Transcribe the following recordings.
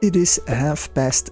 It is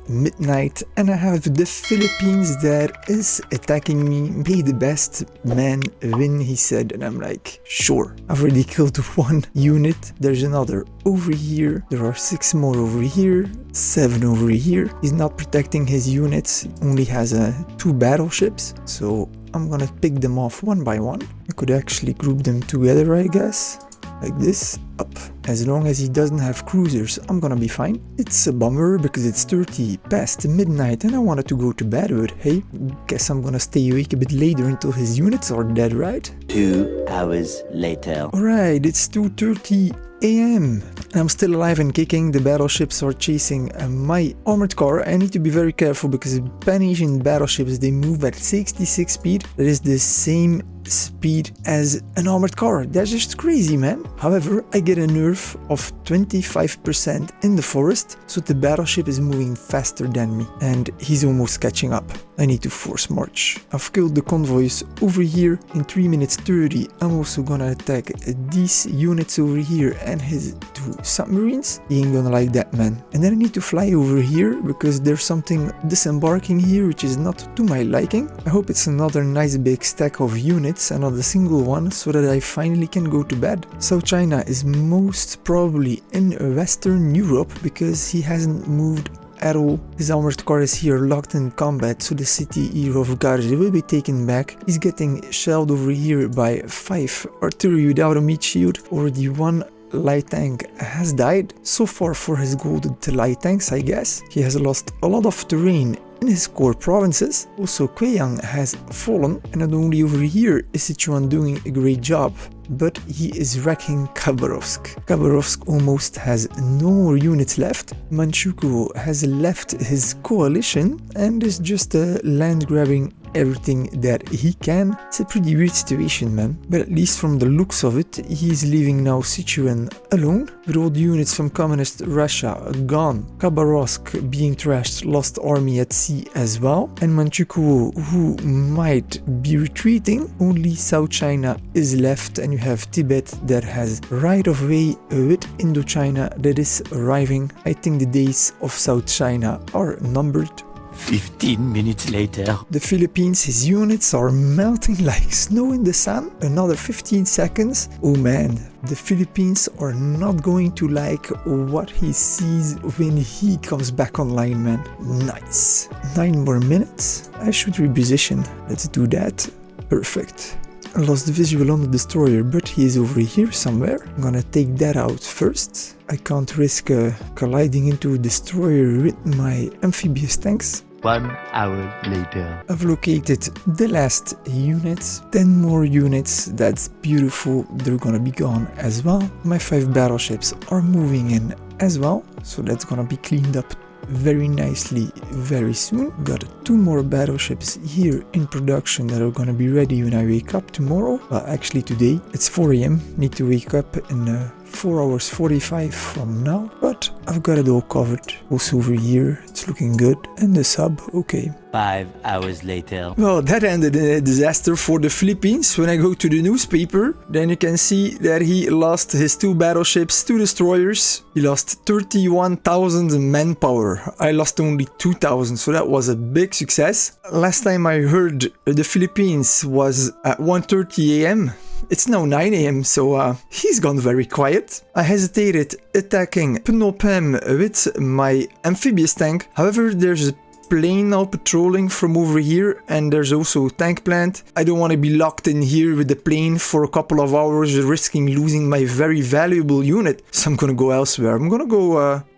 midnight and I have the Philippines that is attacking me. May the best man win, he said, and I'm like, sure. I've already killed one unit. There's another over here. There are 6 more over here, 7 over here. He's not protecting his units. He only has 2 battleships, so I'm gonna pick them off one by one. I could actually group them together, I guess. Like this, up. As long as he doesn't have cruisers, I'm gonna be fine. It's a bummer because it's 30 past midnight and I wanted to go to bed, but hey, guess I'm gonna stay awake a bit later until his units are dead, right? 2 hours later. Alright, it's 2:30 a.m. I'm still alive and kicking. The battleships are chasing my armored car. I need to be very careful because Pan-Asian battleships, they move at 66 speed. That is the same speed as an armored car. That's just crazy, man. However, I get a nerf of 25% in the forest, so the battleship is moving faster than me and he's almost catching up. I need to force march. I've killed the convoys over here in 3 minutes 30. I'm also gonna attack these units over here and his 2 submarines. He ain't gonna like that, man. And then I need to fly over here because there's something disembarking here which is not to my liking. I hope it's another nice big stack of units, another single one, so that I finally can go to bed. South China is most probably in Western Europe because he hasn't moved at all. His armored car is here locked in combat, so the city here of Garge will be taken back. He's getting shelled over here by 5 artillery without a meat shield. Already 1 light tank has died. So far for his golden light tanks, I guess. He has lost a lot of terrain in his core provinces. Also, Kweyang has fallen, and not only over here is Sichuan doing a great job, but he is wrecking Khabarovsk. Khabarovsk almost has no more units left. Manchukuo has left his coalition and is just land grabbing everything that he can. It's a pretty weird situation, man. But at least from the looks of it, he's leaving now Sichuan alone, with all the units from communist Russia gone. Khabarovsk being trashed, lost army at sea as well. And Manchukuo, who might be retreating. Only South China is left, and you have Tibet that has right of way with Indochina that is arriving. I think the days of South China are numbered. 15 minutes later. The Philippines, his units are melting like snow in the sun. Another 15 seconds. Oh man, the Philippines are not going to like what he sees when he comes back online, man. Nice. 9 more minutes. I should reposition. Let's do that. Perfect. I lost the visual on the destroyer, but he is over here somewhere. I'm gonna take that out first. I can't risk colliding into a destroyer with my amphibious tanks. 1 hour later. I've located the last units. 10 more units. That's beautiful. They're gonna be gone as well. My 5 battleships are moving in as well, so that's gonna be cleaned up very nicely very soon. Got 2 more battleships here in production that are gonna be ready when I wake up tomorrow. Well, actually today. It's 4 a.m. Need to wake up in 4 hours 45 from now, but I've got it all covered. Also over here, it's looking good. And the sub, okay. 5 hours later. Well, that ended in a disaster for the Philippines. When I go to the newspaper, then you can see that he lost his 2 battleships, 2 destroyers. He lost 31,000 manpower. I lost only 2,000, so that was a big success. Last time I heard the Philippines was at 1:30 a.m. It's now 9 a.m, so he's gone very quiet. I hesitated attacking Phnom Penh with my amphibious tank. However, there's a plane now patrolling from over here, and there's also a tank plant. I don't want to be locked in here with the plane for a couple of hours, risking losing my very valuable unit. So I'm gonna go elsewhere. I'm gonna go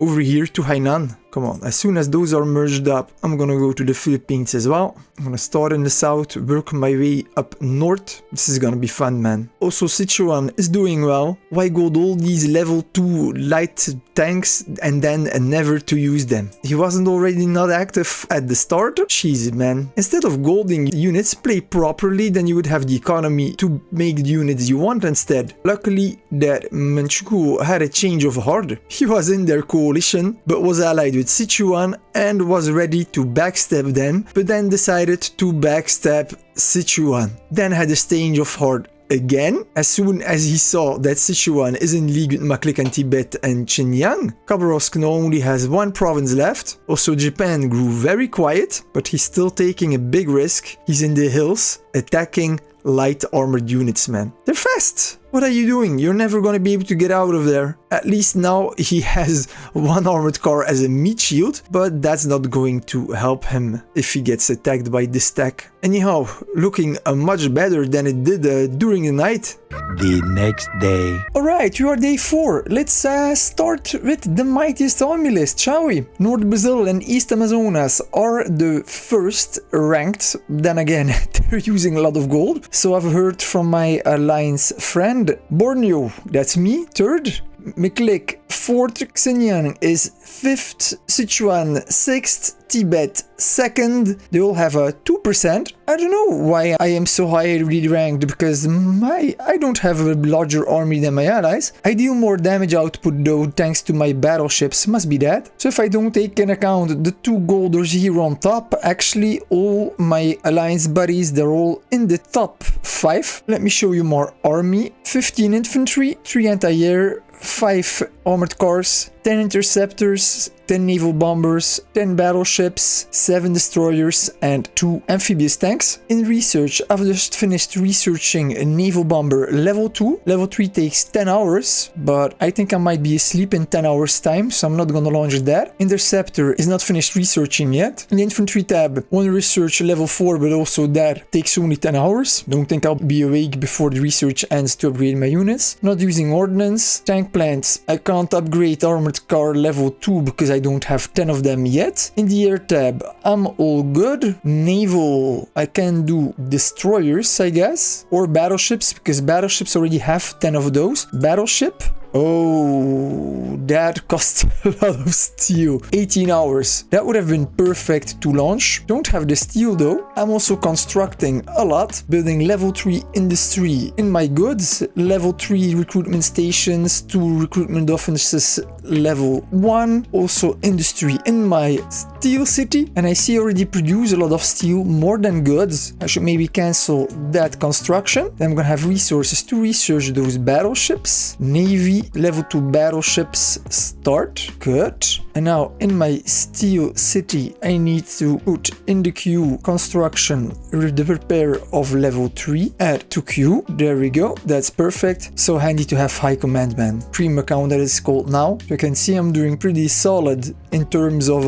over here to Hainan. Come on, as soon as those are merged up, I'm gonna go to the Philippines as well. I'm gonna start in the south, work my way up north. This is gonna be fun, man. Also, Sichuan is doing well. Why gold all these level 2 light tanks and then never to use them? He wasn't already not active at the start? Jeez, man. Instead of golding units, play properly, then you would have the economy to make the units you want instead. Luckily, that Manchukuo had a change of heart. He was in their coalition, but was allied with Sichuan and was ready to backstab them, but then decided to backstab Sichuan. Then had a change of heart again as soon as he saw that Sichuan is in league with Maklik and Tibet and Xinjiang. Khabarovsk now only has one province left. Also, Japan grew very quiet, but he's still taking a big risk. He's in the hills, attacking light armored units, man. They're fast. What are you doing? You're never gonna be able to get out of there. At least now he has one armored car as a meat shield, but that's not going to help him if he gets attacked by this stack. Anyhow, looking much better than it did during the night. The next day. Alright, we are day 4. Let's start with the mightiest army list, shall we? North Brazil and East Amazonas are the first ranked. Then again, they're using a lot of gold. So I've heard from my alliance friend Borneo, that's me, third. Maklik, 4th, Xinjiang is 5th, Sichuan 6th, Tibet 2nd. They all have a 2%. I don't know why I am so highly ranked, because I don't have a larger army than my allies. I deal more damage output though thanks to my battleships, must be that. So if I don't take in account the 2 golders here on top, actually all my alliance buddies, they're all in the top 5. Let me show you more army. 15 infantry, 3 anti-air, 5 armored cars, 10 interceptors, 10 naval bombers, 10 battleships, 7 destroyers, and 2 amphibious tanks. In research, I've just finished researching a naval bomber level 2. Level 3 takes 10 hours, but I think I might be asleep in 10 hours time, so I'm not gonna launch that. Interceptor is not finished researching yet. In the infantry tab, one research level 4, but also that takes only 10 hours. Don't think I'll be awake before the research ends to upgrade my units. Not using ordnance. Tank plants, I can't upgrade armored car level 2 because I don't have 10 of them yet. In the air tab, I'm all good. Naval, I can do destroyers, I guess, or battleships, because battleships already have 10 of those. Battleship, oh, that cost a lot of steel. 18 hours. That would have been perfect to launch. Don't have the steel though. I'm also constructing a lot, building level 3 industry in my goods, level 3 recruitment stations, 2 recruitment offices level 1, also industry in my steel city, and I see already produce a lot of steel, more than goods. I should maybe cancel that construction. Then I'm gonna have resources to research those battleships. Navy, level 2 battleships start. Good. And now in my steel city, I need to put in the queue construction, the repair of level 3. Add to queue. There we go. That's perfect. So handy to have high command man. Cream account that is called now. You can see I'm doing pretty solid in terms of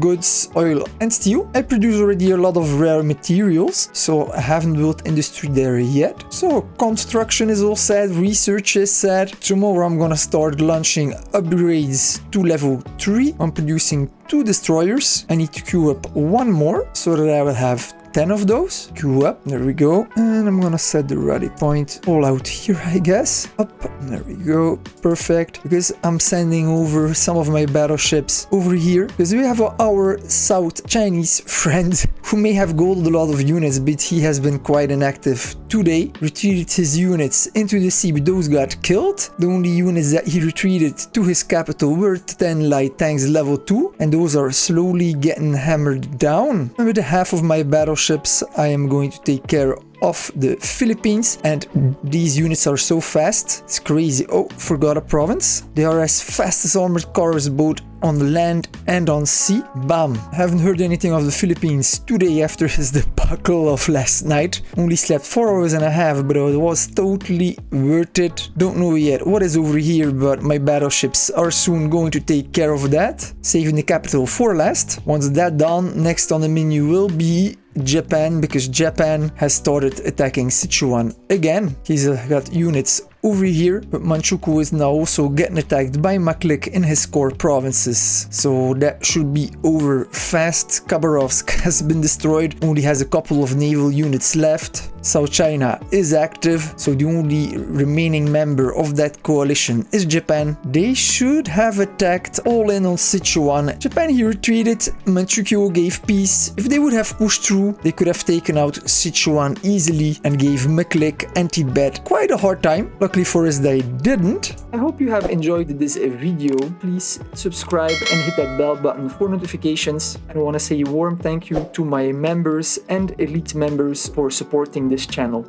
goods, oil and steel. I produce already a lot of rare materials, so I haven't built industry there yet. So construction is all set, research is set. Tomorrow I'm gonna start launching upgrades to level 3. I'm producing 2 destroyers. I need to queue up 1 more so that I will have 10 of those. Queue up, there we go. And I'm gonna set the rally point all out here, I guess. Up, there we go, perfect. Because I'm sending over some of my battleships over here, because we have our South Chinese friend who may have golded a lot of units, but he has been quite inactive today. Retreated his units into the sea, but those got killed. The only units that he retreated to his capital were 10 light tanks level 2, and those are slowly getting hammered down. And with half of my battleships, I am going to take care of the Philippines, and these units are so fast, it's crazy. Oh, forgot a province. They are as fast as armored cars both on land and on sea. Bam. Haven't heard anything of the Philippines today after his debacle of last night. Only slept 4 hours and a half, but it was totally worth it. Don't know yet what is over here, but my battleships are soon going to take care of that. Saving the capital for last. Once that done, next on the menu will be Japan, because Japan has started attacking Sichuan again. He's got units over here, but Manchukuo is now also getting attacked by Maklik in his core provinces, so that should be over fast. Khabarovsk has been destroyed, only has a couple of naval units left. South China is active, so the only remaining member of that coalition is Japan. They should have attacked all in on Sichuan. Japan here retreated, Manchukuo gave peace. If they would have pushed through, they could have taken out Sichuan easily and gave Maklik and Tibet quite a hard time. Luckily for us, they didn't. I hope you have enjoyed this video. Please subscribe and hit that bell button for notifications. And I want to say a warm thank you to my members and elite members for supporting this channel.